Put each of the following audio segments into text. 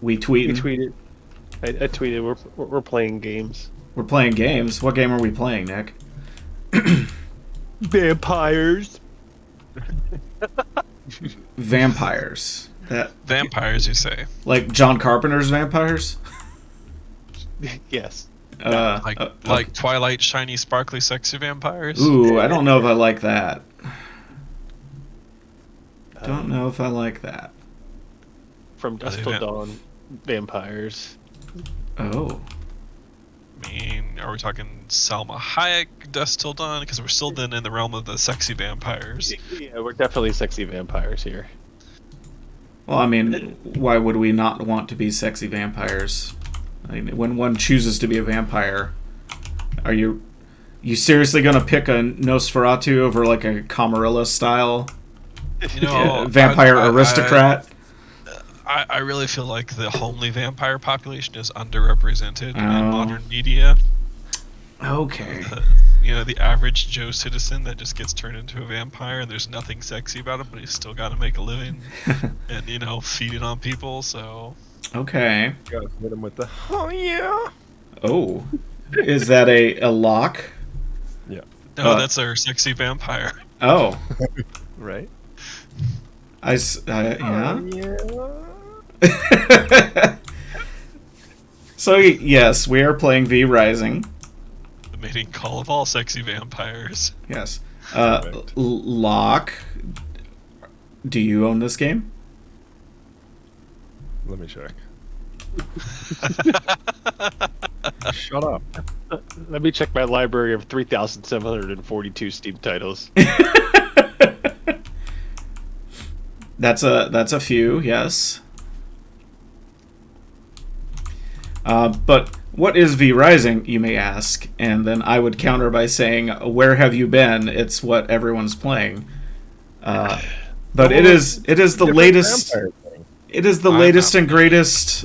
We We tweeting. tweeted. I tweeted. We're playing games. We're playing games. What game are we playing, Nick? Vampires. Vampires. That Vampires, you say? like John Carpenter's vampires? Yes. Like Okay. Twilight, shiny, sparkly, sexy vampires? Ooh, I don't know if I like that. Don't Um, know if I like that. From Dusk Are they Till va- Dawn. Vampires. Oh. I mean, are we talking Salma Hayek, Dust Till Dawn? Because we're still then in the realm of the sexy vampires. Yeah, we're definitely sexy vampires here. Well, I mean, why would we not want to be sexy vampires? I mean, when one chooses to be a vampire, are you seriously gonna pick a Nosferatu over like a Camarilla style You know, vampire aristocrat? I really feel like the homely vampire population is underrepresented in Oh. modern media. Okay. The average Joe citizen that just gets turned into a vampire and there's nothing sexy about him, but he's still got to make a living and, feed it on people, so... Okay. Gotta hit him with the. Oh yeah. Oh, is that a lock? Yeah. No, that's our sexy vampire. Oh, Right. yeah. Yeah. So yes, we are playing V Rising. The mating call of all sexy vampires. Yes. Correct. Locke, do you own this game? Let me check. Shut up. Let me check my library of 3,742 Steam titles. That's a few, yes. But what is V Rising, you may ask? And then I would counter by saying, where have you been? It's what everyone's playing. But it is the Different latest. vampire thing. It is the I'm latest not- and greatest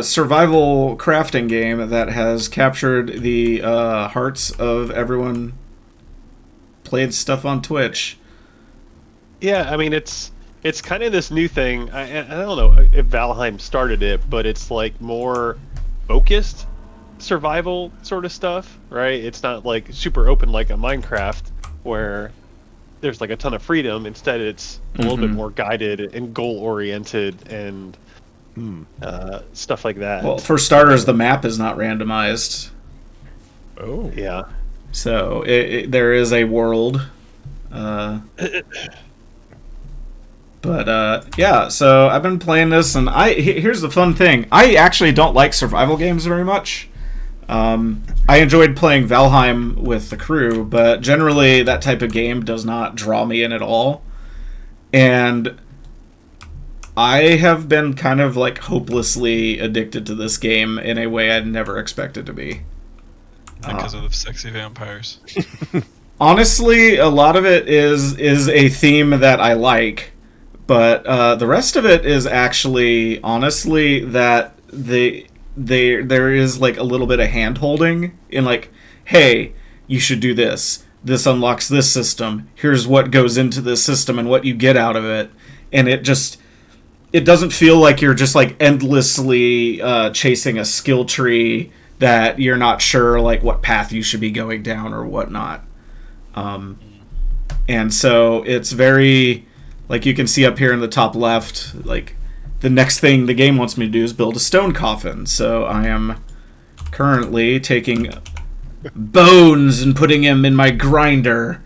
survival crafting game that has captured the hearts of everyone. Played stuff on Twitch. Yeah, I mean it's kind of this new thing. I don't know if Valheim started it, but it's like more focused survival sort of stuff, right? It's not like super open like a Minecraft where there's like a ton of freedom. Instead, it's a little bit Mhm. more guided and goal oriented and stuff like that. Well, for starters, the map is not randomized, Oh. Yeah. so there is a world. But yeah, so I've been playing this, and here's the fun thing. I actually don't like survival games very much. I enjoyed playing Valheim with the crew, but generally that type of game does not draw me in at all. And I have been kind of like hopelessly addicted to this game in a way I'd never expected to be. Because of the sexy vampires. Honestly, a lot of it is a theme that I like, but the rest of it is actually honestly that there is like a little bit of hand holding in like, hey, you should do this. This unlocks this system. Here's what goes into this system and what you get out of it, and it doesn't feel like you're just like endlessly chasing a skill tree that you're not sure like what path you should be going down or whatnot. And so it's very, like you can see up here in the top left, like the next thing the game wants me to do is build a stone coffin. So I am currently taking bones and putting them in my grinder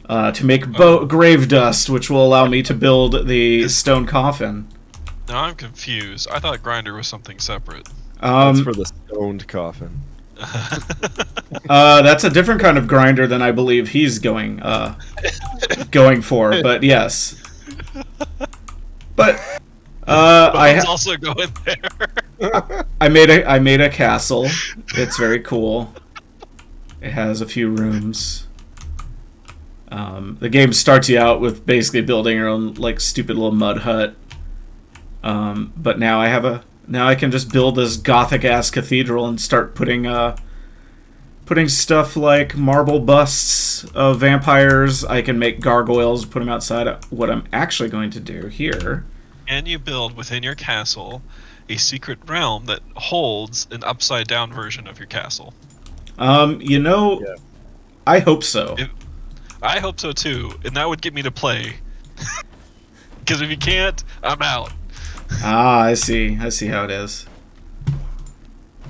to make grave dust, which will allow me to build the stone coffin. Now I'm confused. I thought Grinder was something separate. That's for the stoned coffin. That's a different kind of grinder than I believe he's going for. But yes, but I also going there. I made a castle. It's very cool. It has a few rooms. The game starts you out with basically building your own like stupid little mud hut. But now I can just build this gothic ass cathedral and start putting stuff like marble busts of vampires. I can make gargoyles, put them outside. What I'm actually going to do here Can you build within your castle a secret realm that holds an upside down version of your castle? You know, Yeah. I hope so. I hope so too, and that would get me to play. Because if you can't, I'm out. Ah, I see. I see how it is.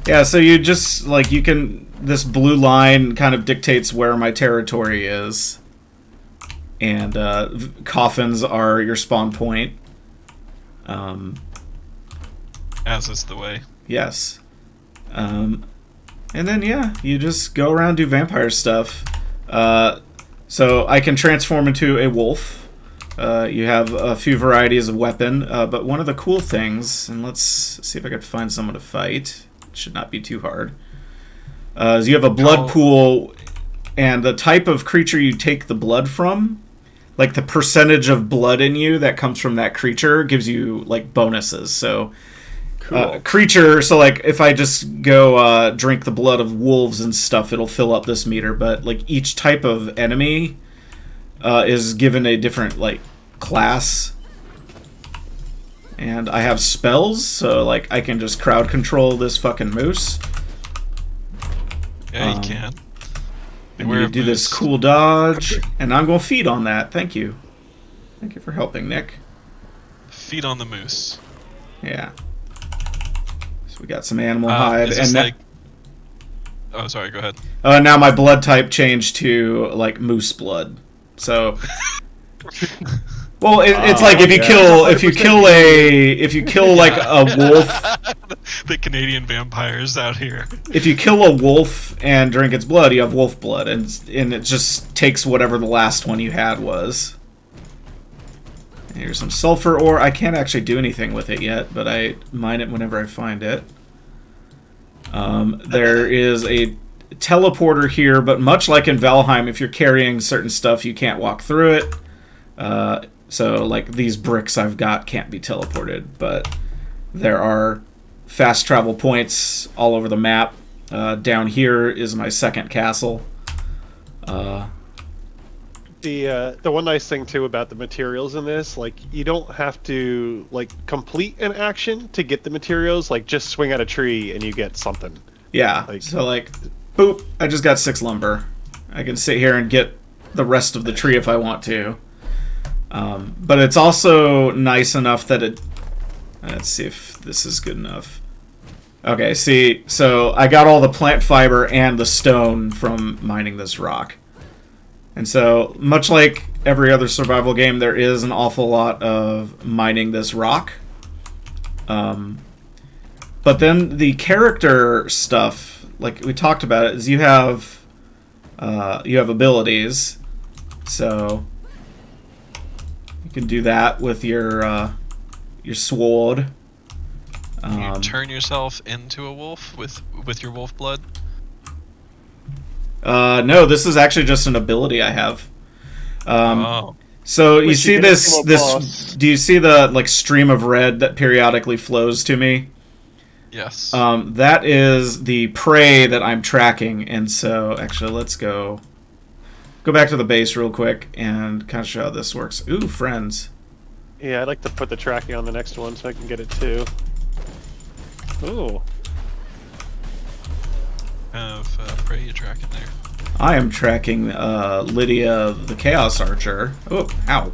Yeah, so you just, like, you can... This blue line kind of dictates where my territory is. And coffins are your spawn point. As is the way. Yes. And then, yeah, you just go around, do vampire stuff. So I can transform into a wolf. You have a few varieties of weapon, but one of the cool things, and let's see if I can find someone to fight. It should not be too hard. Is you have a blood pool, and the type of creature you take the blood from, like the percentage of blood in you that comes from that creature, gives you like bonuses. So, Cool. creature. So like if I just go drink the blood of wolves and stuff, it'll fill up this meter. But like each type of enemy is given a different like class. And I have spells, so like I can just crowd control this fucking moose. Yeah, you can. And you do this cool dodge, and I'm going to feed on that. Thank you. Thank you for helping, Nick. Feed on the moose. Yeah. So we got some animal hide, is this and like... Oh, sorry. Go ahead. now my blood type changed to like moose blood. So, well, it's like if you kill like a wolf. The Canadian vampires out here. If you kill a wolf and drink its blood, you have wolf blood, and it just takes whatever the last one you had was. And here's some sulfur ore. I can't actually do anything with it yet, but I mine it whenever I find it. There is a teleporter here, but much like in Valheim, if you're carrying certain stuff, you can't walk through it. So, like, these bricks I've got can't be teleported, but there are fast travel points all over the map. Down here is my second castle. The one nice thing too about the materials in this, like you don't have to like complete an action to get the materials. Like just swing at a tree and you get something. Yeah. So like, boop! I just got 6 lumber. I can sit here and get the rest of the tree if I want to. But it's also nice enough that it. Let's see if this is good enough. Okay. See, so I got all the plant fiber and the stone from mining this rock. And so, much like every other survival game, there is an awful lot of mining this rock. But then the character stuff, like we talked about it, is you have abilities. So you can do that with your sword. Can you turn yourself into a wolf with your wolf blood? No, this is actually just an ability I have. So you see this. Do you see the like stream of red that periodically flows to me? Yes. That is the prey that I'm tracking, and so actually, let's go back to the base real quick and kind of show how this works. Ooh, friends. Yeah, I'd like to put the tracking on the next one so I can get it too. Ooh. Have prey you tracking there? I am tracking Lydia, the Chaos Archer. Oh, ow!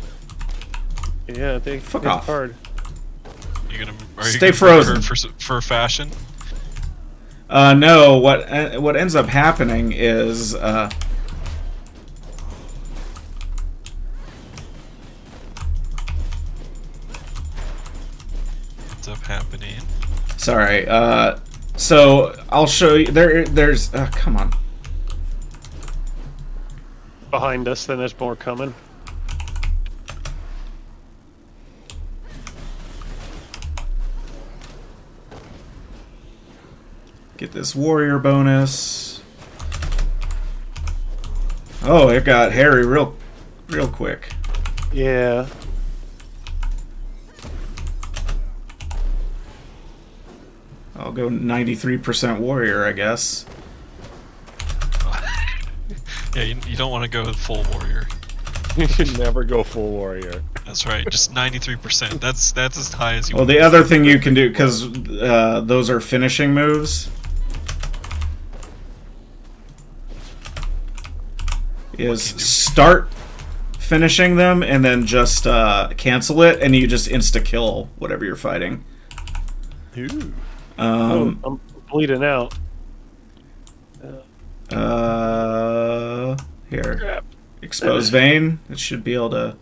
Yeah, they fuck it's off. hard. Stay frozen for fashion. No. What ends up happening is What's up happening? sorry. So I'll show you. There's. Come on. Behind us, then there's more coming. Get this warrior bonus. Oh, it got hairy real quick. Yeah. I'll go 93% warrior, I guess. Yeah, you don't want to go full warrior. You should never go full warrior. That's right, just 93%. That's as high as you Well, want. the other thing you can do, because those are finishing moves, is start finishing them and then just cancel it, and you just insta-kill whatever you're fighting. Ooh. I'm bleeding out. Here. Crap. Expose vein. It should be able to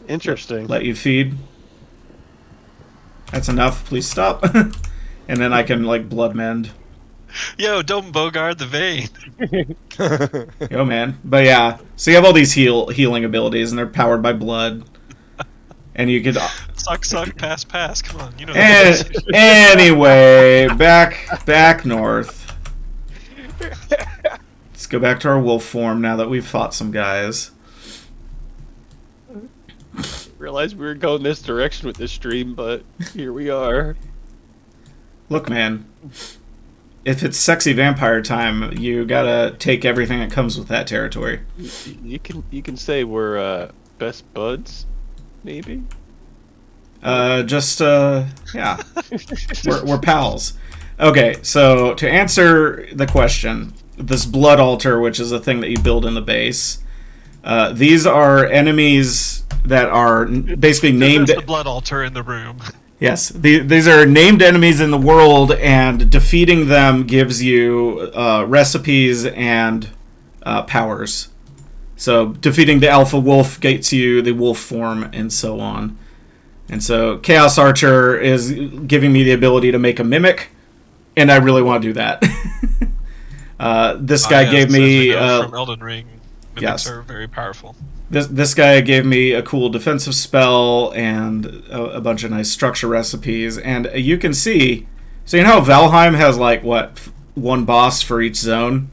Interesting. let you feed. That's enough. Please stop. And then I can, like, blood mend. Yo, don't bogard the vein. Yo, man. But yeah, so you have all these healing abilities, and they're powered by blood. And you could... Suck, pass. Come on, you know. Anyway, back north. Let's go back to our wolf form now that we've fought some guys. Realized we were going this direction with this stream, but here we are. Look, man. If it's sexy vampire time, you gotta take everything that comes with that territory. You can say we're best buds, maybe. Yeah. we're pals. Okay, so to answer the question, this blood altar, which is a thing that you build in the base, these are enemies that are basically named... There's the blood altar in the room. Yes, these are named enemies in the world, and defeating them gives you recipes and powers. So defeating the alpha wolf gets you the wolf form, and so on. And so Chaos Archer is giving me the ability to make a mimic, and I really want to do that. This guy gave me... from Elden Ring, mimics yes. are very powerful. This guy gave me a cool defensive spell and a bunch of nice structure recipes. And you can see... So you know how Valheim has, like, what, one boss for each zone?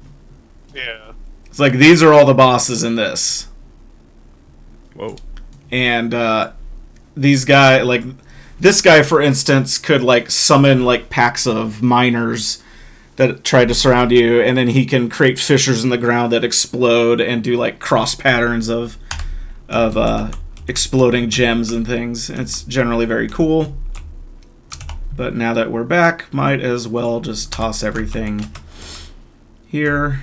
Yeah. It's like, these are all the bosses in this. Whoa. And these guys, like... This guy, for instance, could, like, summon, like, packs of miners that try to surround you, and then he can create fissures in the ground that explode and do, like, cross patterns of exploding gems and things. It's generally very cool. But now that we're back, might as well just toss everything here.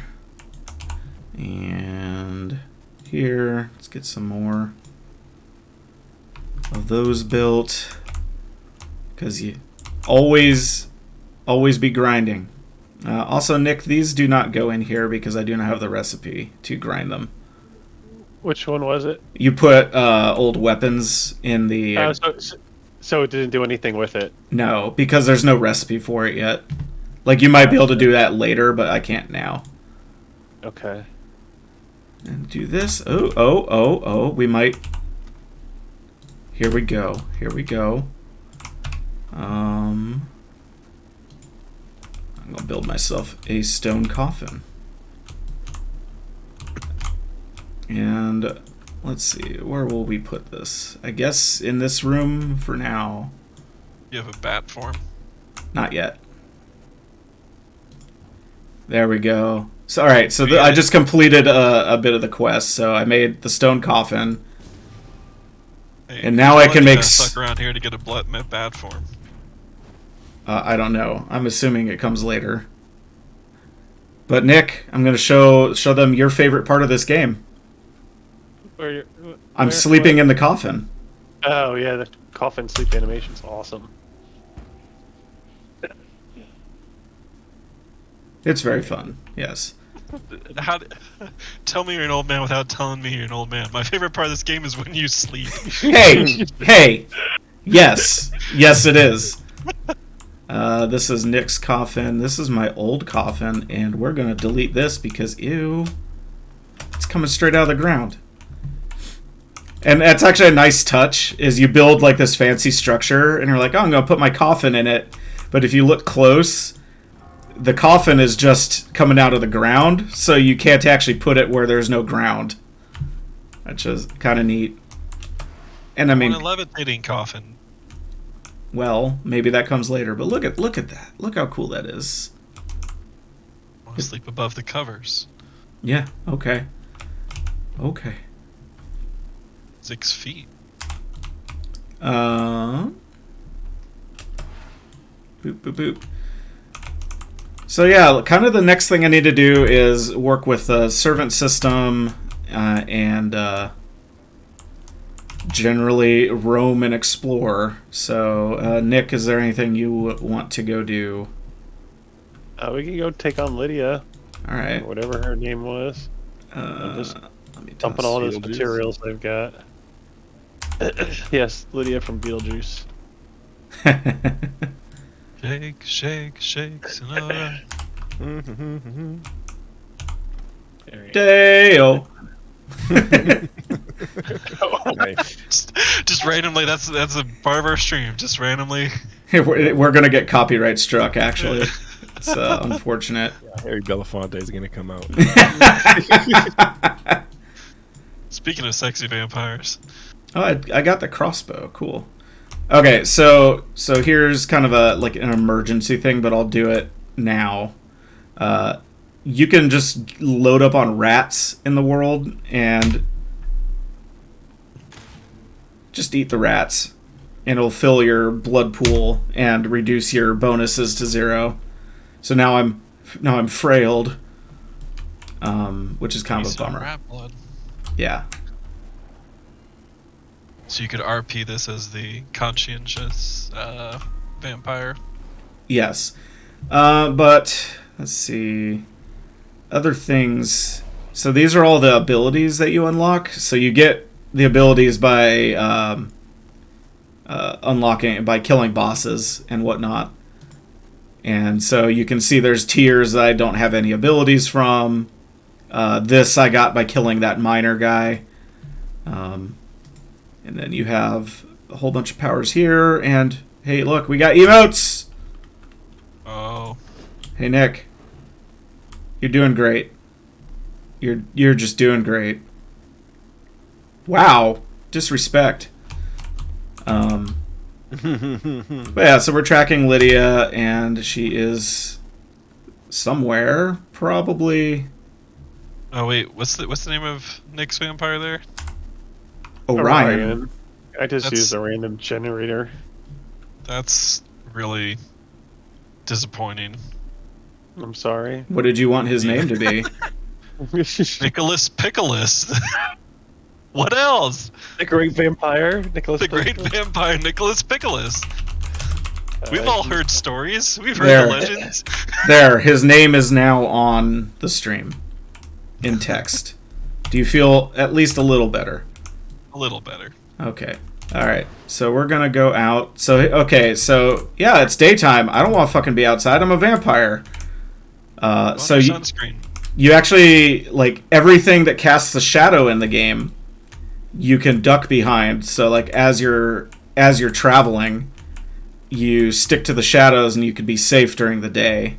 And here. Let's get some more of those built. Because you always be grinding. Also, Nick, these do not go in here because I do not have the recipe to grind them. Which one was it? You put old weapons in the... So it didn't do anything with it? No, because there's no recipe for it yet. Like, you might be able to do that later, but I can't now. Okay. And do this. Oh, we might... Here we go. I'm going to build myself a stone coffin. And let's see, where will we put this? I guess in this room for now. You have a bat form? Not yet. There we go. So, alright, so I just completed a bit of the quest. So I made the stone coffin. Hey, and now I can make... Suck around here to get a bat form. I don't know. I'm assuming it comes later. But Nick, I'm going to show them your favorite part of this game. I'm sleeping in the coffin. Oh yeah, the coffin sleep animation's awesome. It's very fun. Yes. Tell me you're an old man without telling me you're an old man. My favorite part of this game is when you sleep. Hey. Yes, it is. This is Nick's coffin. This is my old coffin, and we're gonna delete this because ew, it's coming straight out of the ground. And that's actually a nice touch. Is you build like this fancy structure, and you're like, oh, I'm gonna put my coffin in it. But if you look close, the coffin is just coming out of the ground, so you can't actually put it where there's no ground. Which is kind of neat. And I mean, a levitating coffin. Well, maybe that comes later, but look at that. Look how cool that is. I want to sleep above the covers. Yeah, okay. Okay. 6 feet. Boop, boop, boop. So yeah, kind of the next thing I need to do is work with the servant system and generally roam and explore. So, Nick, is there anything you want to go do? We can go take on Lydia, All right. or whatever her name was. Just Let me dumping all those Beetlejuice. materials they've got. Yes, Lydia from Beetlejuice. Shake, shake, shake, Sonora. Dale. Nice. Just randomly, that's a part of our stream. Just randomly. We're gonna get copyright struck. Actually, it's unfortunate. Harry Belafonte is gonna come out. Speaking of sexy vampires, Oh, I got the crossbow. Cool. Okay, so here's kind of an emergency thing, but I'll do it now. You can just load up on rats in the world and just eat the rats, and it'll fill your blood pool and reduce your bonuses to 0. So now I'm frailed, which is kind of a some bummer. rat blood. Yeah. So you could RP this as the conscientious vampire. Yes. But let's see. Other things. So these are all the abilities that you unlock. So you get the abilities by by killing bosses and whatnot. And so you can see there's tiers that I don't have any abilities from. This I got by killing that miner guy. And then you have a whole bunch of powers here. And hey, look, we got emotes! Oh, Hey, Nick. You're doing great. You're just doing great. Wow. Disrespect. But yeah, so we're tracking Lydia, and she is somewhere, probably oh wait, what's the name of Nick's vampire there? Orion. I just That's- used a random generator. That's really disappointing. I'm sorry. What did you want his name to be? Nicholas Pickles. What else? The Great Vampire, Nicholas. The great Pickles. vampire Nicholas Pickles. We've all heard stories. We've heard There. the legends. There, his name is now on the stream. In text. Do you feel at least a little better? A little better. Okay. Alright. So we're gonna go out. So, okay, so, yeah, it's daytime. I don't want to fucking be outside. I'm a vampire. So Sunscreen. you actually, like, everything that casts a shadow in the game, you can duck behind. So, like, as you're traveling, you stick to the shadows and you can be safe during the day.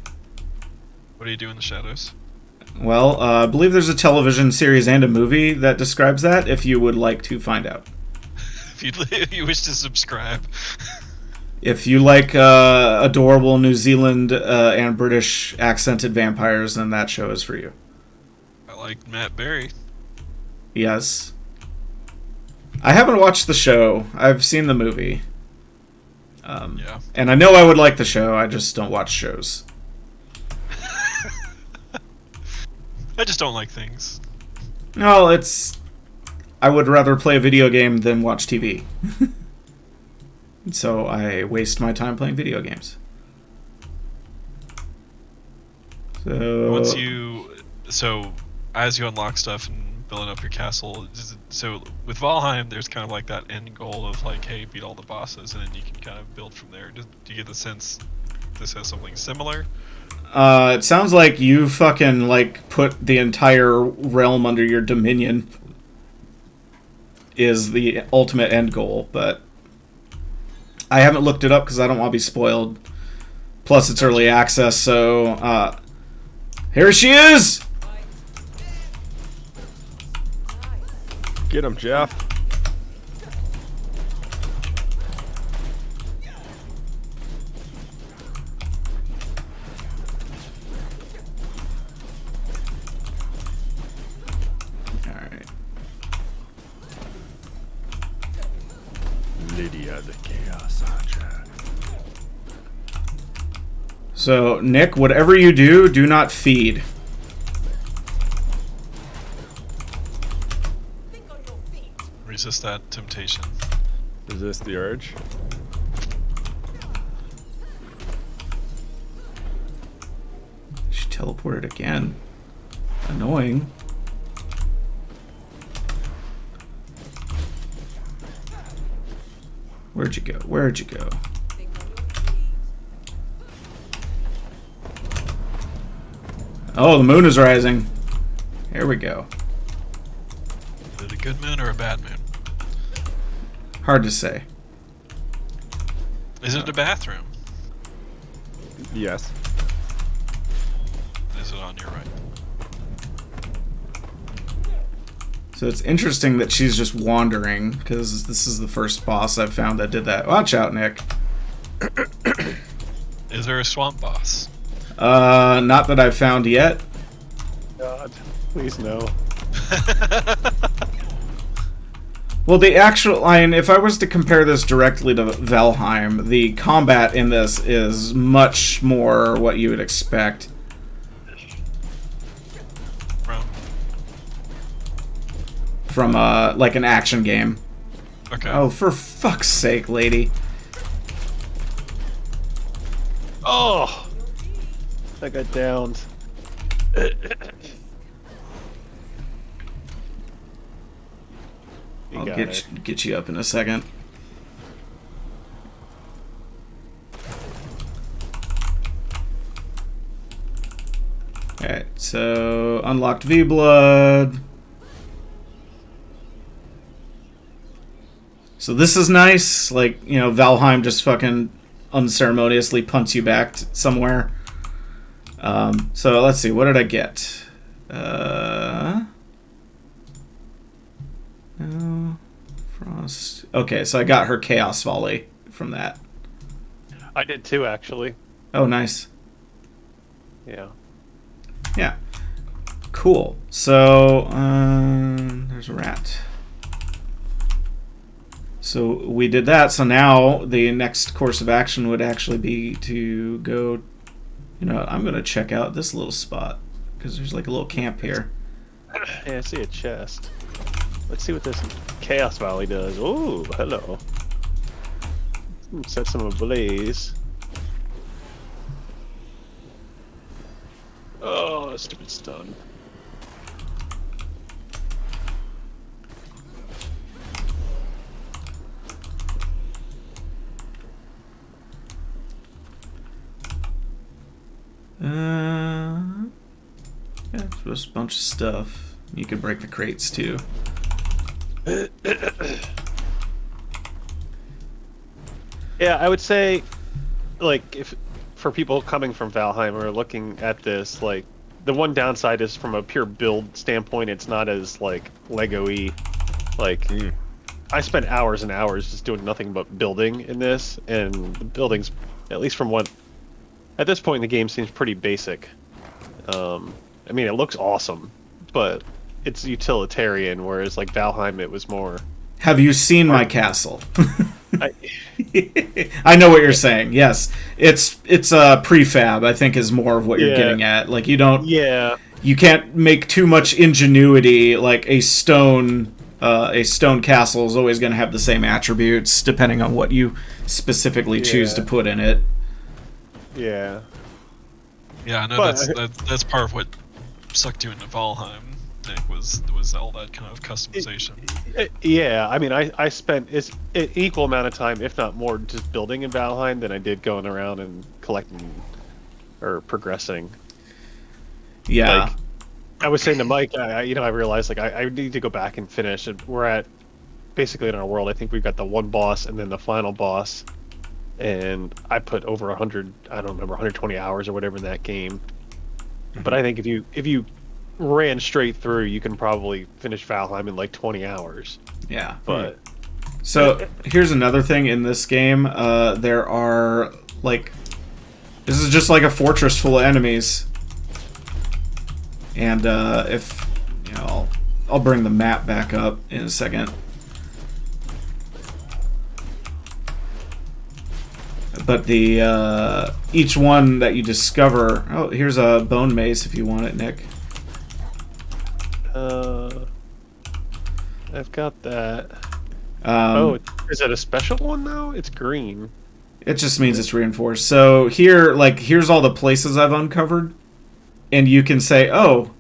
What do you do in the shadows? Well, I believe there's a television series and a movie that describes that, if you would like to find out. If you wish to subscribe. If you like adorable New Zealand and British accented vampires, then that show is for you. I like Matt Berry. Yes. I haven't watched the show. I've seen the movie. Yeah. And I know I would like the show, I just don't watch shows. I just don't like things. No, I would rather play a video game than watch TV. So I waste my time playing video games. So as you unlock stuff and building up your castle, so with Valheim, there's kind of like that end goal of like, hey, beat all the bosses, and then you can kind of build from there. Do you get the sense this has something similar? It sounds like you fucking like put the entire realm under your dominion is the ultimate end goal, but I haven't looked it up because I don't want to be spoiled. Plus, it's early access, so here she is. Get him, Jeff. All right. So, Nick, whatever you do, do not feed. Resist that temptation. Resist the urge. She teleported again. Annoying. Where'd you go? Where'd you go? Oh, the moon is rising. Here we go. Is it a good moon or a bad moon? Hard to say. Is it a bathroom? Yes. Is it on your right? So it's interesting that she's just wandering, because this is the first boss I've found that did that. Watch out, Nick. Is there a swamp boss? Not that I've found yet. God, please no. Well, the actual line, if I was to compare this directly to Valheim, the combat in this is much more what you would expect. From like an action game. Okay. Oh, for fuck's sake, lady. Oh! I got downed. I'll get you up in a second. Alright, so unlocked V-Blood. So this is nice. Like, you know, Valheim just fucking unceremoniously punts you back somewhere. So let's see, what did I get? No, Frost. Okay, so I got her Chaos Volley from that. I did too, actually. Oh, nice. Yeah. Yeah. Cool. So, there's a rat. So we did that. So now the next course of action would actually be to go. You know, I'm gonna check out this little spot because there's like a little camp here. Yeah, I see a chest. Let's see what this Chaos Valley does. Oh, hello. Set some ablaze. Oh, stupid stun. Yeah, there's a bunch of stuff. You could break the crates too. Yeah, I would say, like, if for people coming from Valheim or looking at this, like, the one downside is from a pure build standpoint, it's not as, like, Lego-y. Like, I spent hours and hours just doing nothing but building in this, and the buildings, at least from what, at this point in the game, seems pretty basic. I mean, it looks awesome, but it's utilitarian, whereas, like, Valheim, it was more... Have you seen my castle? I know what you're saying. Yes, it's prefab. I think is more of what you're getting at. Like you don't. Yeah. You can't make too much ingenuity. Like a stone castle is always going to have the same attributes depending on what you specifically choose to put in it. Yeah. Yeah, I know that's part of what sucked you into Valheim. Nick, was all that kind of customization. Yeah, I mean, I spent an equal amount of time, if not more, just building in Valheim than I did going around and collecting or progressing. Yeah. Like, I was saying to Mike, I realized like I need to go back and finish. And we're at basically in our world. I think we've got the one boss and then the final boss, and I put over 100. I don't remember 120 hours or whatever in that game. But I think if you ran straight through, you can probably finish Valheim in like 20 hours. Yeah. But so here's another thing in this game. There are like, this is just like a fortress full of enemies. And if you know, I'll bring the map back up in a second. But the each one that you discover... Oh, here's a bone mace if you want it, Nick. I've got that. Um, Is it a special one now? It's green. It just means it's reinforced. So here, like, here's all the places I've uncovered. And you can say, oh,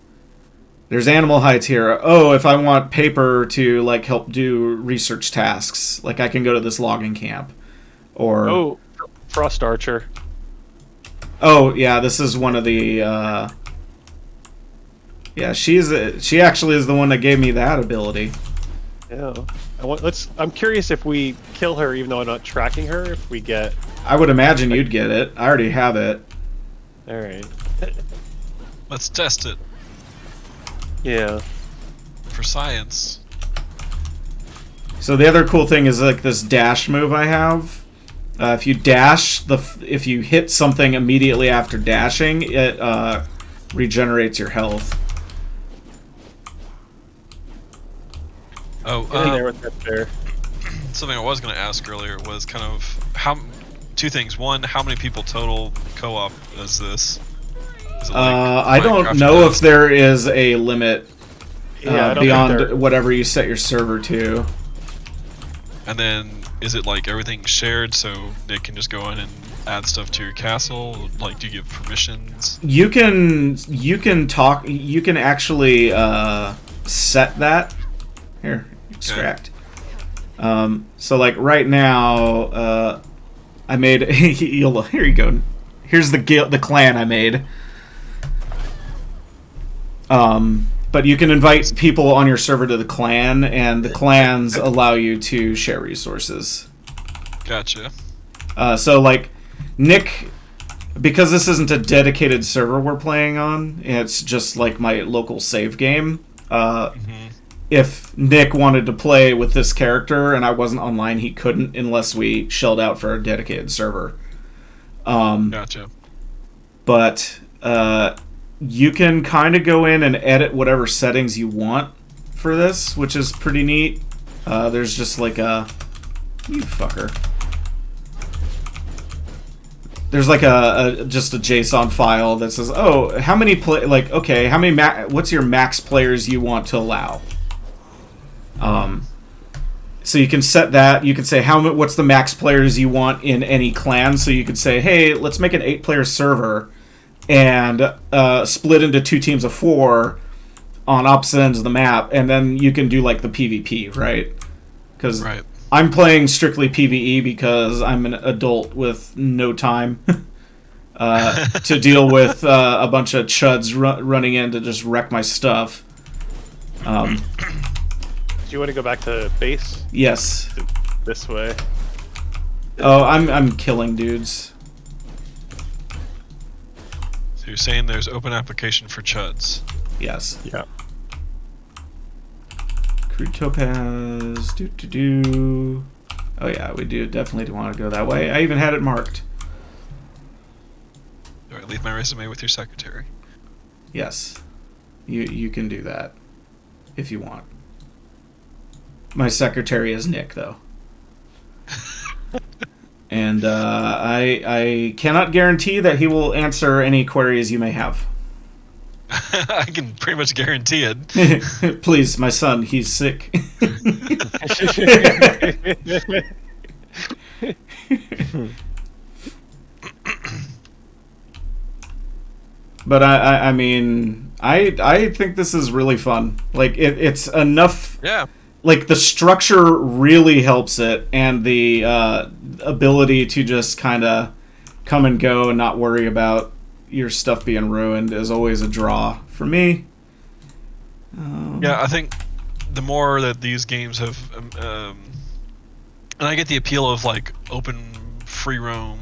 there's animal hides here. Oh, if I want paper to, like, help do research tasks, like, I can go to this logging camp. Or... Oh, Frost Archer. Oh, yeah, this is one of the... Yeah, she actually is the one that gave me that ability. Yeah. I'm curious if we kill her, even though I'm not tracking her, if we get... I would imagine you'd get it. I already have it. Alright. Let's test it Yeah. for science. So the other cool thing is, like, this dash move I have. If you dash, if you hit something immediately after dashing, it regenerates your health. Oh, There with that there. something I was going to ask earlier was kind of two things. One, how many people total co-op is this? Is it like I don't Minecraft know does? if there is a limit Yeah, I don't think beyond there- whatever you set your server to. And then is it like everything shared so Nick can just go in and add stuff to your castle? Like, do you give permissions? You can actually set that. Here, extract. So like right now, I made here you go. Here's the clan I made. But you can invite people on your server to the clan, and the clans allow you to share resources. Gotcha. So like Nick, because this isn't a dedicated server we're playing on, it's just like my local save game. If Nick wanted to play with this character and I wasn't online, he couldn't unless we shelled out for a dedicated server. Gotcha. But you can kind of go in and edit whatever settings you want for this, which is pretty neat. There's just like a... You fucker. There's like just a JSON file that says, oh, how many what's your max players you want to allow? So you can set that. You can say what's the max players you want in any clan. So you could say, hey, let's make an 8-player server and split into 2 teams of 4 on opposite ends of the map, and then you can do like the PvP, right? Because I'm playing strictly PvE because I'm an adult with no time to deal with a bunch of chuds running in to just wreck my stuff. Do you want to go back to base? Yes. This way. Oh, I'm killing dudes. So you're saying there's open application for chuds? Yes. Yeah. Crude topaz. Do. Oh yeah, we definitely want to go that way. I even had it marked. Do I leave my resume with your secretary? Yes. You can do that if you want. My secretary is Nick, though. And I cannot guarantee that he will answer any queries you may have. I can pretty much guarantee it. Please, my son, he's sick. But I mean, I think this is really fun. Like it's enough. Yeah. Like the structure really helps it, and the ability to just kind of come and go and not worry about your stuff being ruined is always a draw for me. Yeah, I think the more that these games have, and I get the appeal of like open, free roam,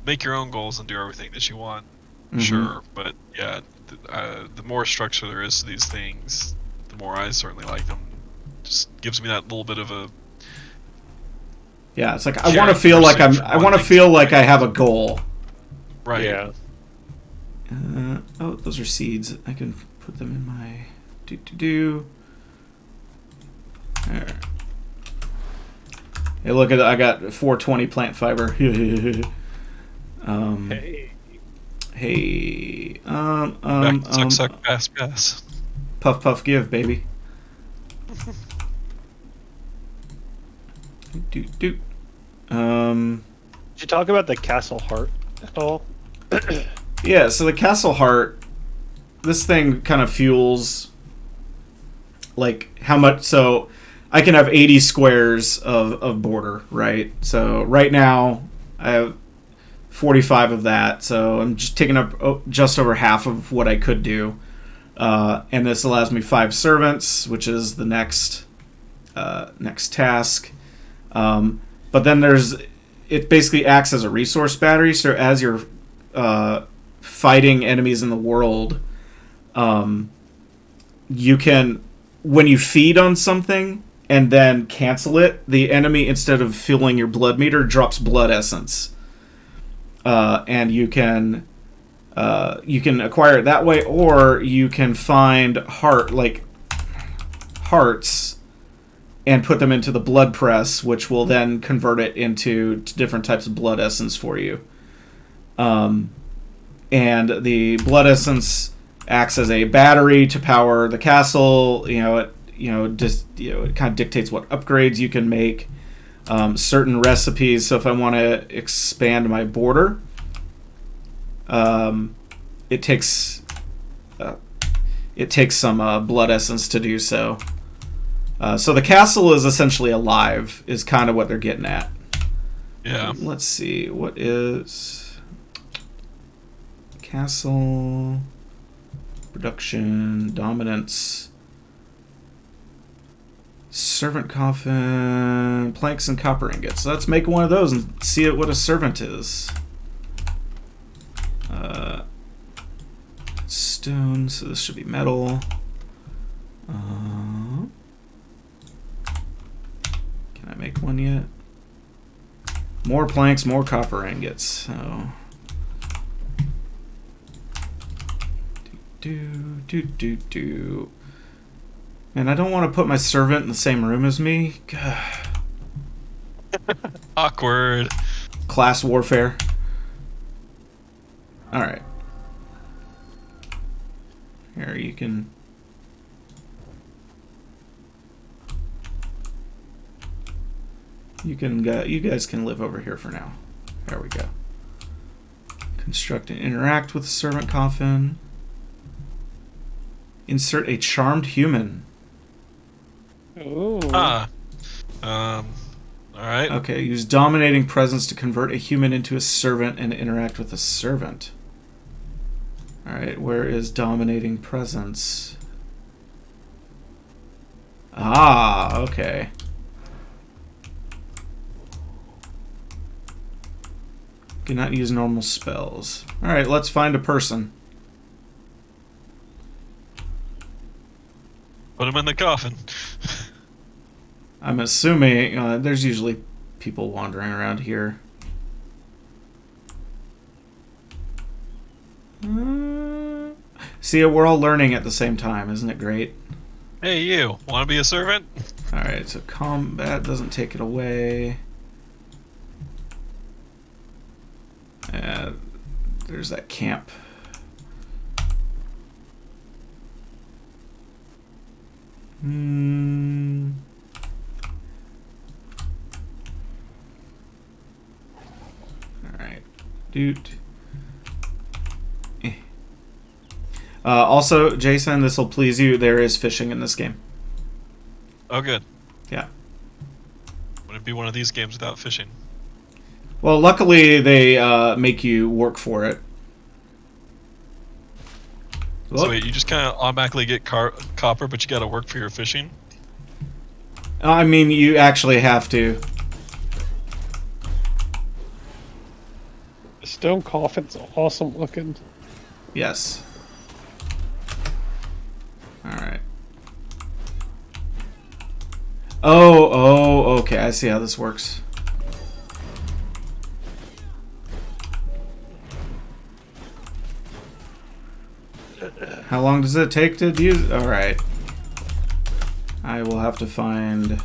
make your own goals and do everything that you want. Sure, but yeah, the more structure there is to these things, the more I certainly like them. Just gives me that little bit of a... Yeah, it's like I want to feel like I have a goal. Right. Yeah. Oh, those are seeds. I can put them in my do. There. Hey, look at I got 420 plant fiber. Hey. Hey. Back to suck, pass. Puff, puff, give, baby. Doot, doot. Did you talk about the castle heart at all? Yeah, so the castle heart, this thing kind of fuels, like, how much, so I can have 80 squares of border, right? So right now, I have 45 of that, so I'm just taking up just over half of what I could do. And this allows me 5 servants, which is the next task. But then it basically acts as a resource battery, so as you're fighting enemies in the world, you can, when you feed on something and then cancel it, the enemy, instead of fueling your blood meter, drops blood essence. And you can acquire it that way, or you can find hearts and put them into the blood press, which will then convert it into different types of blood essence for you. And the blood essence acts as a battery to power the castle. It kind of dictates what upgrades you can make. Certain recipes. So if I want to expand my border, it takes some blood essence to do so. So the castle is essentially alive, is kind of what they're getting at. Yeah. Let's see, what is castle production, dominance, servant coffin, planks and copper ingots. So let's make one of those and see what a servant is. Stone, so this should be metal. Can I make one yet? More planks, more copper ingots. So, do. And I don't want to put my servant in the same room as me. Awkward. Class warfare. All right. Here you can. You guys can live over here for now. There we go. Construct and interact with the servant coffin. Insert a charmed human. Ooh. Alright. Okay, use dominating presence to convert a human into a servant and interact with a servant. Alright, where is dominating presence? Ah, okay. Cannot use normal spells. Alright, let's find a person. Put him in the coffin. I'm assuming there's usually people wandering around here. See, we're all learning at the same time, isn't it great? Hey, you. Want to be a servant? Alright, so combat doesn't take it away. There's that camp. Alright. Doot. Also, Jason, this will please you. There is fishing in this game. Oh, good. Yeah. Wouldn't be one of these games without fishing. Well, luckily they make you work for it. So wait, you just kind of automatically get copper, but you got to work for your fishing? I mean, you actually have to. The stone coffin's awesome looking. Yes. Alright. Oh, okay. I see how this works. How long does it take to use? Alright. I will have to find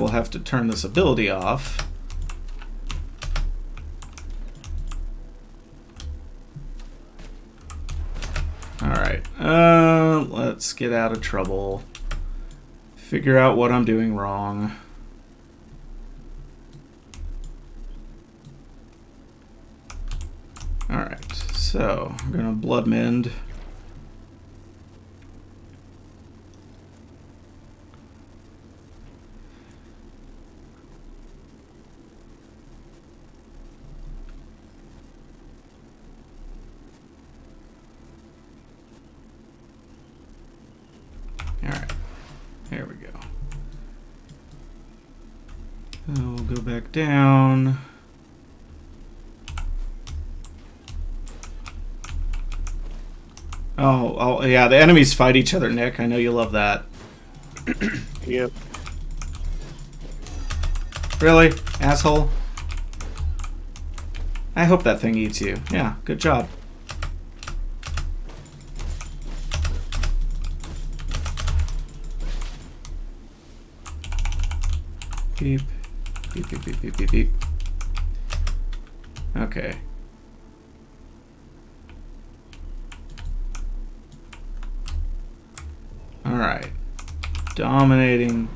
will have to turn this ability off. Alright, let's get out of trouble. Figure out what I'm doing wrong. Alright, so I'm gonna blood mend. Alright, there we go. We'll go back down. Oh, yeah, the enemies fight each other, Nick. I know you love that. Yep. Really? Asshole? I hope that thing eats you. Yeah, good job. Beep. Beep, beep, beep, beep, beep, beep. Okay. Alright. Dominating.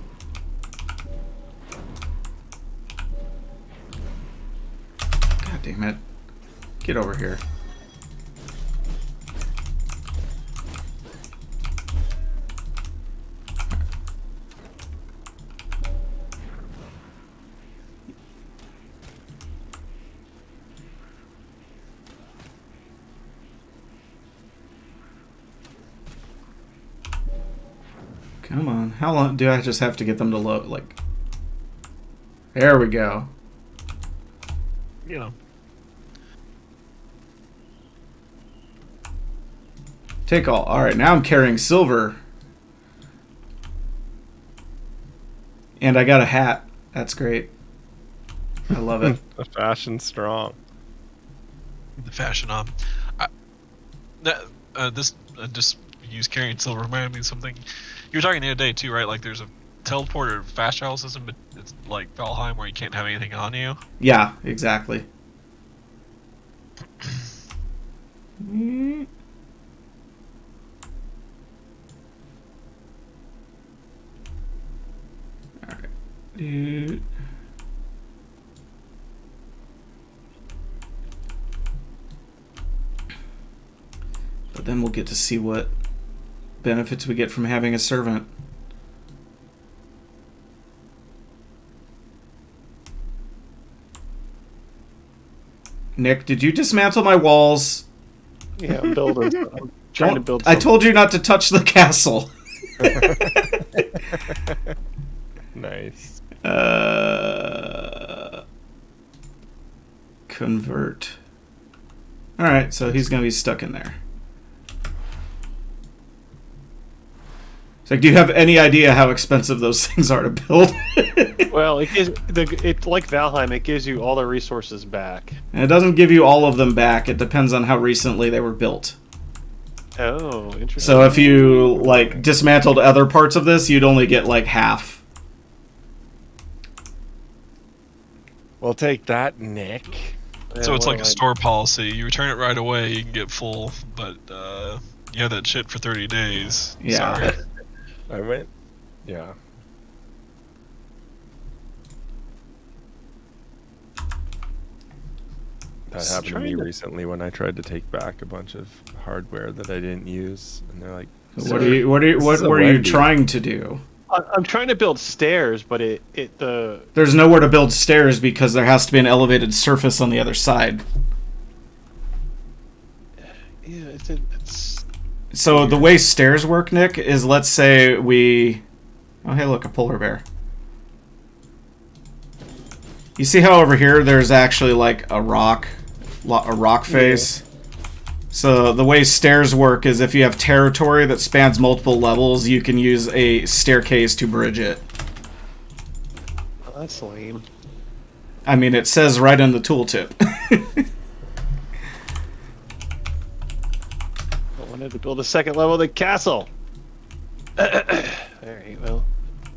God damn it. Get over here. Come on. How long do I just have to get them to load? Like, there we go. You know. Take all. Alright, now I'm carrying silver. And I got a hat. That's great. I love it. The fashion strong. The fashion on. Just use carrying silver reminded me of something. You were talking the other day too, right? Like there's a teleporter fast travel system, but it's like Valheim where you can't have anything on you. Yeah, exactly. Alright. Dude. But then we'll get to see what benefits we get from having a servant. Nick, did you dismantle my walls? Yeah, I'm building. I'm trying to build I told you not to touch the castle. Nice. Convert. Alright, so he's going to be stuck in there. It's like, do you have any idea how expensive those things are to build? Well, it's like Valheim. It gives you all the resources back. And it doesn't give you all of them back. It depends on how recently they were built. Oh, interesting. So if you like dismantled other parts of this, you'd only get like half. We'll take that, Nick. Yeah, So it's what like do a I- store policy. You return it right away, you can get full, but you have that shit for 30 days. Yeah. Sorry. I went. Yeah. That Just happened to trying me to- recently when I tried to take back a bunch of hardware that I didn't use, and they're like, What "Sir, are you? What this is a were you Wendy's." trying to do? I'm trying to build stairs, but There's nowhere to build stairs because there has to be an elevated surface on the other side. yeah, it's So the way stairs work, Nick, is let's say we... Oh, hey, look, a polar bear. You see how over here there's actually like a rock face? So the way stairs work is if you have territory that spans multiple levels, you can use a staircase to bridge it. that's lame. I mean, it says right in the tooltip. I wanted to build a second level of the castle. Alright, well.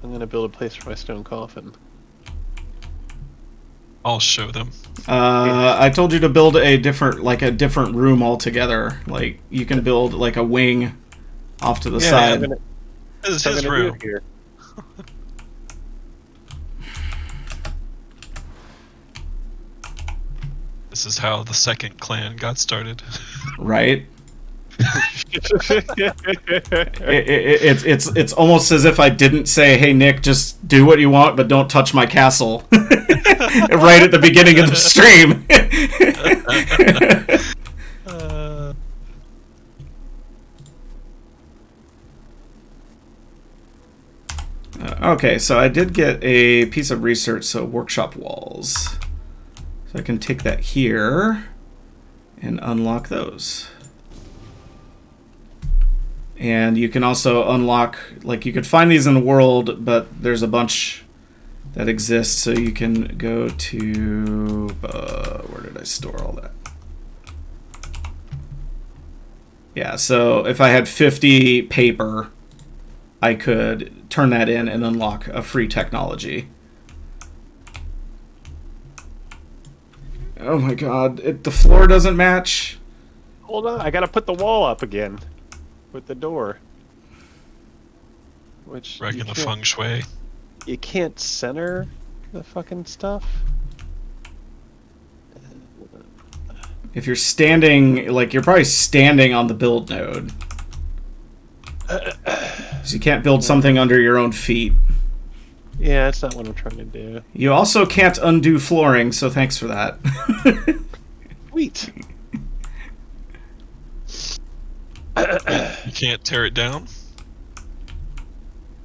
I'm gonna build a place for my stone coffin. I'll show them. I told you to build a different room altogether. Like you can build like a wing off to the side. This is I'm his gonna do room. it here. This is how the second clan got started. Right. It's almost as if I didn't say, "Hey Nick, just do what you want, but don't touch my castle." Right at the beginning of the stream. Okay, so I did get a piece of research, so workshop walls. So I can take that here and unlock those. And you can also unlock, like, you could find these in the world, but there's a bunch that exist, so you can go to, where did I store all that? Yeah, so if I had 50 paper, I could turn that in and unlock a free technology. Oh my god, the floor doesn't match. Hold on, I gotta put the wall up again with the door. Which Wrecking the feng shui. you can't center the fucking stuff. If you're standing, like, you're probably standing on the build node. So you can't build something under your own feet. Yeah, that's not what I'm trying to do. You also can't undo flooring, so thanks for that. Sweet. You can't tear it down?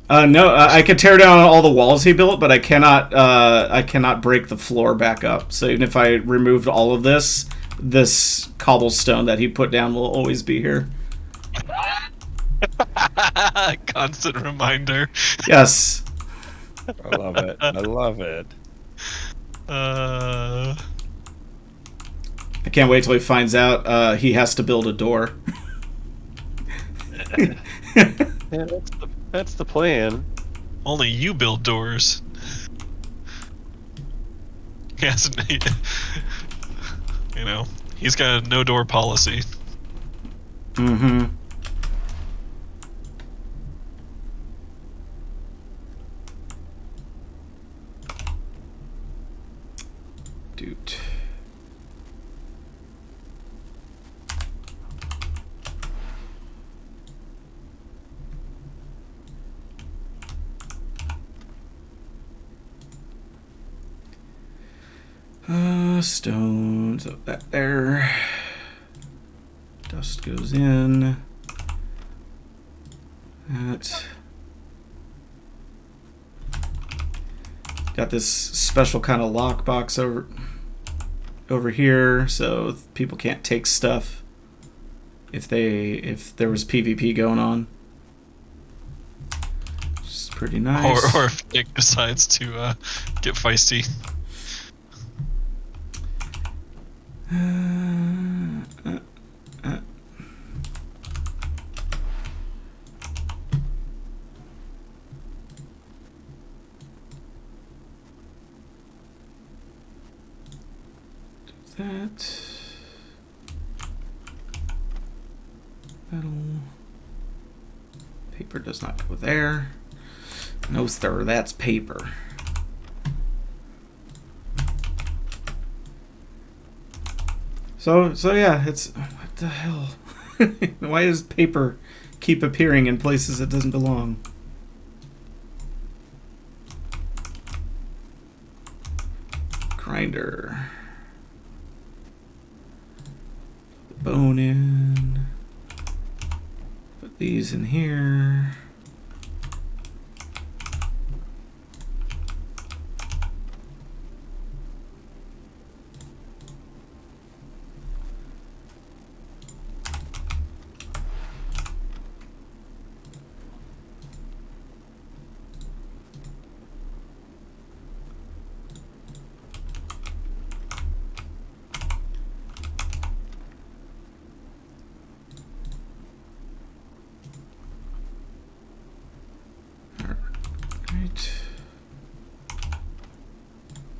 No, I could tear down all the walls he built, but I cannot break the floor back up. So even if I removed all of this cobblestone that he put down will always be here. Constant reminder. Yes. I love it. I love it. I can't wait till he finds out he has to build a door. Yeah, that's the plan. Only you build doors. He hasn't, you know, he's got a no door policy. Mm-hmm. Dude. Stones up that there. Dust goes in. That. Got this special kind of lockbox over here, so people can't take stuff if there was PvP going on. Which is pretty nice. Or if Nick decides to get feisty. That metal paper does not go there. No sir, that's paper. So yeah, it's what the hell? Why does paper keep appearing in places it doesn't belong? Grinder. Bone in. Put these in here.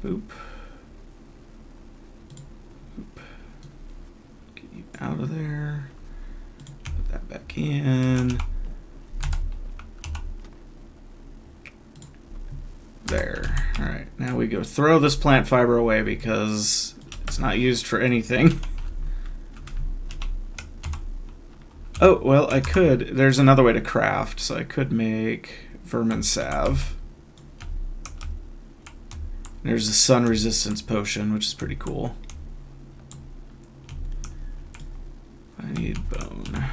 Boop. Boop. Get you out of there. Put that back in. There. Alright, now we go throw this plant fiber away because it's not used for anything. Oh, well, I could. There's another way to craft, so I could make vermin salve. There's a sun resistance potion, which is pretty cool. I need bone.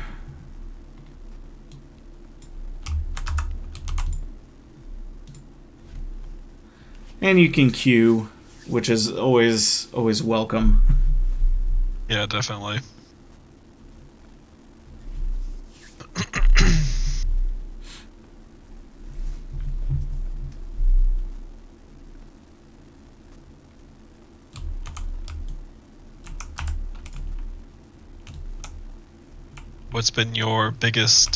And you can queue, which is always welcome. Yeah, definitely. What's been your biggest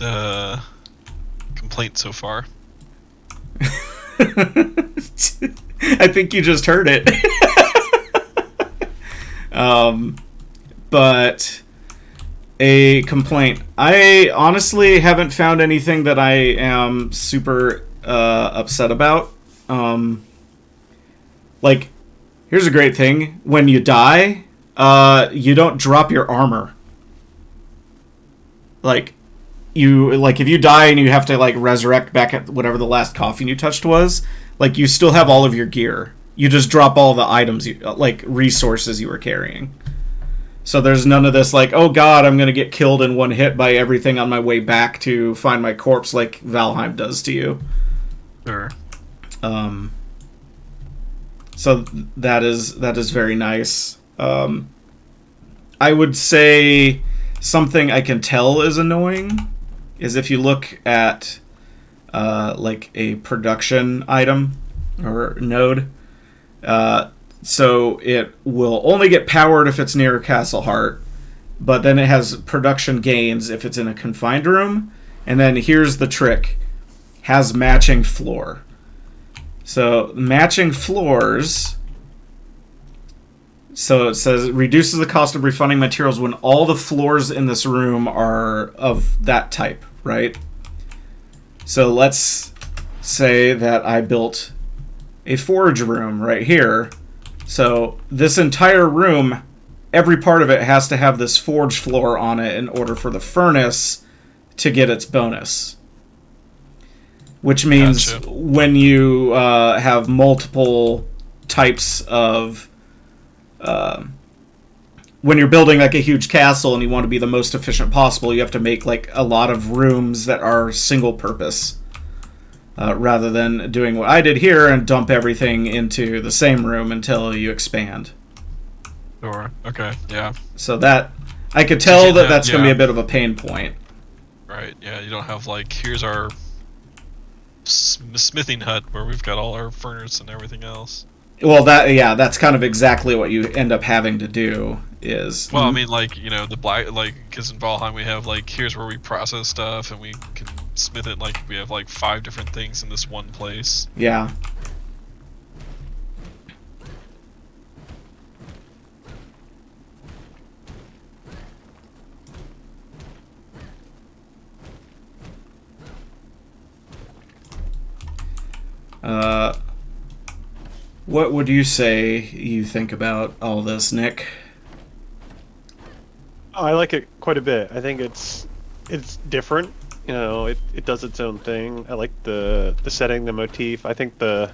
complaint so far? I think you just heard it. But a complaint. I honestly haven't found anything that I am super upset about. Like, here's a great thing. When you die, you don't drop your armor. Like, if you die and you have to, like, resurrect back at whatever the last coffin you touched was, like, you still have all of your gear. You just drop all the items, resources you were carrying. So there's none of this, like, oh god, I'm gonna get killed in one hit by everything on my way back to find my corpse like Valheim does to you. Sure. So that is very nice. I would say something I can tell is annoying is if you look at like a production item or node. So it will only get powered if it's near Castle Heart, but then it has production gains if it's in a confined room. And then here's the trick. Has matching floor. So matching floors... So it says, reduces the cost of refunding materials when all the floors in this room are of that type, right? So let's say that I built a forge room right here. So this entire room, every part of it has to have this forge floor on it in order for the furnace to get its bonus. Which means Gotcha. when you have multiple types of... when you're building like a huge castle and you want to be the most efficient possible, you have to make like a lot of rooms that are single purpose, rather than doing what I did here and dump everything into the same room until you expand. Sure. Okay. Yeah. So that I could tell that that's going to be yeah. a bit of a pain point. Right. Yeah. You don't have like here's our smithing hut where we've got all our furnace and everything else. Well, that's kind of exactly what you end up having to do is... Well, I mean, like, you know, the black, like, because in Valheim we have, like, here's where we process stuff and we can smith it, like, we have, like, 5 different things in this one place. Yeah. What would you say you think about all this, Nick? Oh, I like it quite a bit. I think it's different. You know, it does its own thing. I like the setting, the motif. I think the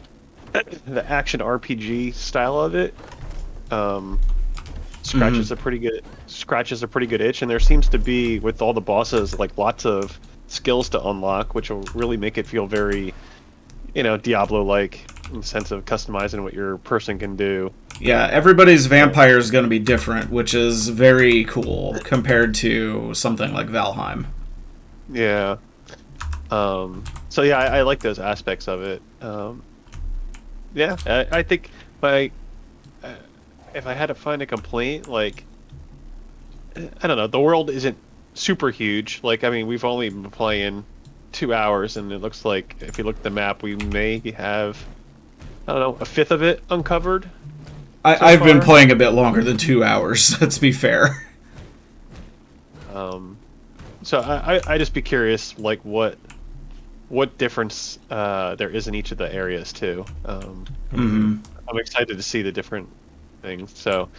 action RPG style of it scratches a pretty good itch, and there seems to be with all the bosses like lots of skills to unlock, which will really make it feel very, you know, Diablo-like in the sense of customizing what your person can do. Yeah, everybody's vampire is going to be different, which is very cool compared to something like Valheim. Yeah. So yeah, I like those aspects of it. Yeah, I think if I had to find a complaint, like, I don't know, the world isn't super huge. Like, I mean, we've only been playing 2 hours, and it looks like if you look at the map, we may have I don't know, a fifth of it uncovered. I've been far? playing a bit longer than 2 hours. Let's be fair. So I just be curious, like what difference there is in each of the areas too. Mm-hmm. I'm excited to see the different things. So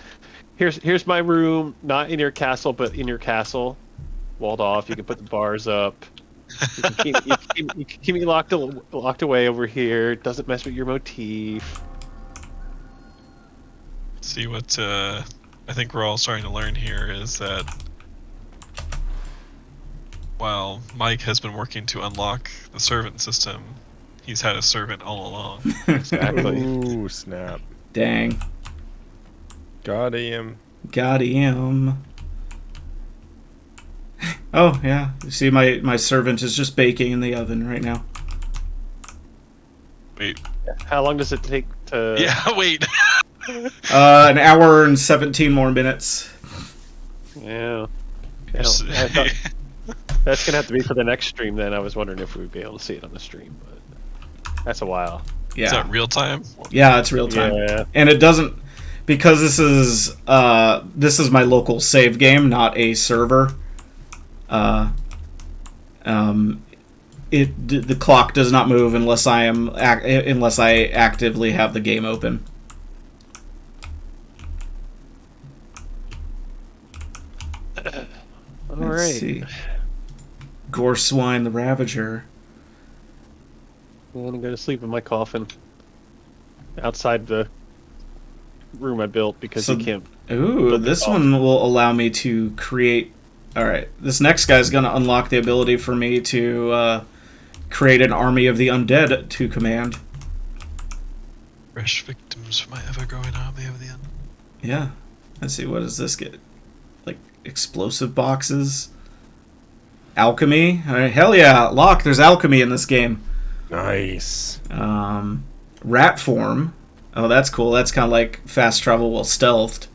here's my room, not in your castle, but in your castle, walled off. You can put the bars up. You can keep me locked away over here. It doesn't mess with your motif. See what I think we're all starting to learn here is that while Mike has been working to unlock the servant system, he's had a servant all along. Exactly. Ooh, snap. Dang. Got him. Got him. Oh, yeah. You see, my servant is just baking in the oven right now. Wait. How long does it take to? Yeah, wait. An hour and 17 more minutes. Yeah. I thought that's gonna have to be for the next stream. Then I was wondering if we'd be able to see it on the stream, but that's a while. Yeah. Is that real time? Yeah, it's real time. Yeah. And it doesn't, because this is my local save game, not a server. The clock does not move unless I actively have the game open. All Let's right. see. Gorswine the Ravager. I'm gonna go to sleep in my coffin outside the room I built because So- you can't. Ooh, But the this coffin. one will allow me to create. Alright, this next guy's going to unlock the ability for me to create an army of the undead to command. Fresh victims for my ever-growing army of the end. Yeah. Let's see, what does this get? Like, explosive boxes? Alchemy? Alright, hell yeah, Locke, there's alchemy in this game. Nice. Rat form. Oh, that's cool. That's kind of like fast travel while stealthed.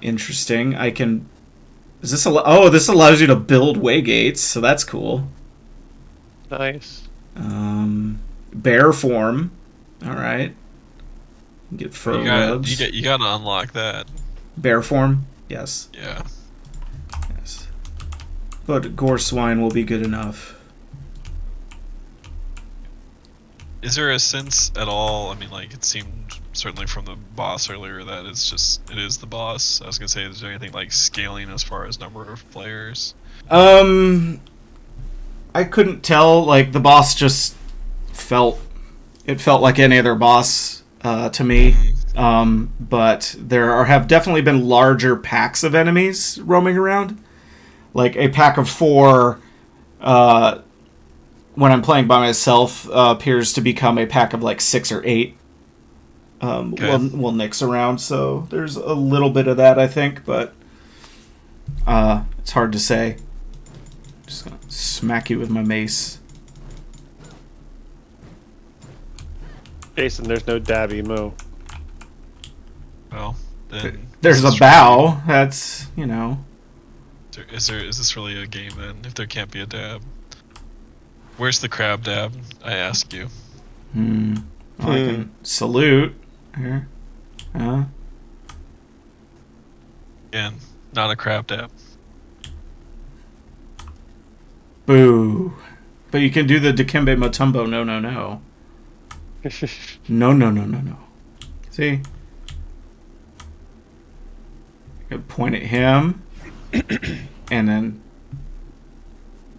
Interesting. I can. Is this this allows you to build waygates, so that's cool. Nice. Bear form. All right. Get fur rubs. You gotta unlock that. Bear form. Yes. Yeah. Yes. But gore swine will be good enough. Is there a sense at all? I mean, like it seemed certainly from the boss earlier that it is the boss. I was gonna say, is there anything like scaling as far as number of players? I couldn't tell. Like the boss just felt like any other boss to me. But have definitely been larger packs of enemies roaming around. Like a pack of 4 when I'm playing by myself appears to become a pack of like 6 or 8. We'll nix around, so there's a little bit of that, I think, but it's hard to say. Just gonna smack you with my mace. Jason, there's no dab emo. Well, then There's a bow. That's, you know. Is this really a game then? If there can't be a dab, where's the crab dab? I ask you. Well, I can salute. Here. Again, not a crab dab. Boo. But you can do the Dikembe Mutombo. No. No. See? You can point at him. And then...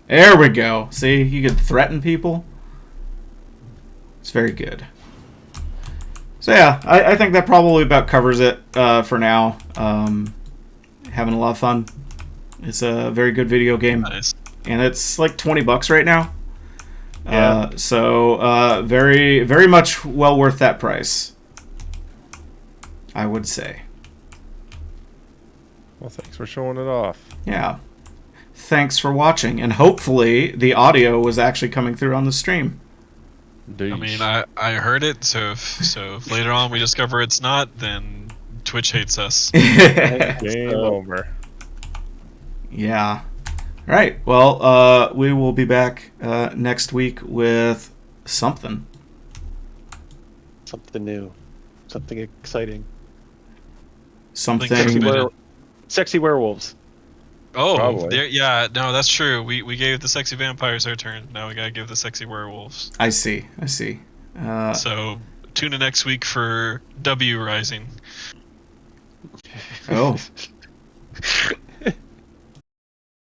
There we go. See? You can threaten people. It's very good. So yeah, I think that probably about covers it for now. Having a lot of fun. It's a very good video game. Nice. And it's like $20 right now. Yeah. So very, very much well worth that price, I would say. Well, thanks for showing it off. Yeah. Thanks for watching, and hopefully the audio was actually coming through on the stream. I mean, I heard it, so if later on we discover it's not, then Twitch hates us. Game over. Yeah. All right. Well, we will be back next week with something. Something new, something exciting. Something. Sexy werewolves. Oh, Probably. yeah, no, that's true. We gave the sexy vampires our turn. Now we gotta give the sexy werewolves. I see. So tune in next week for W Rising. Oh.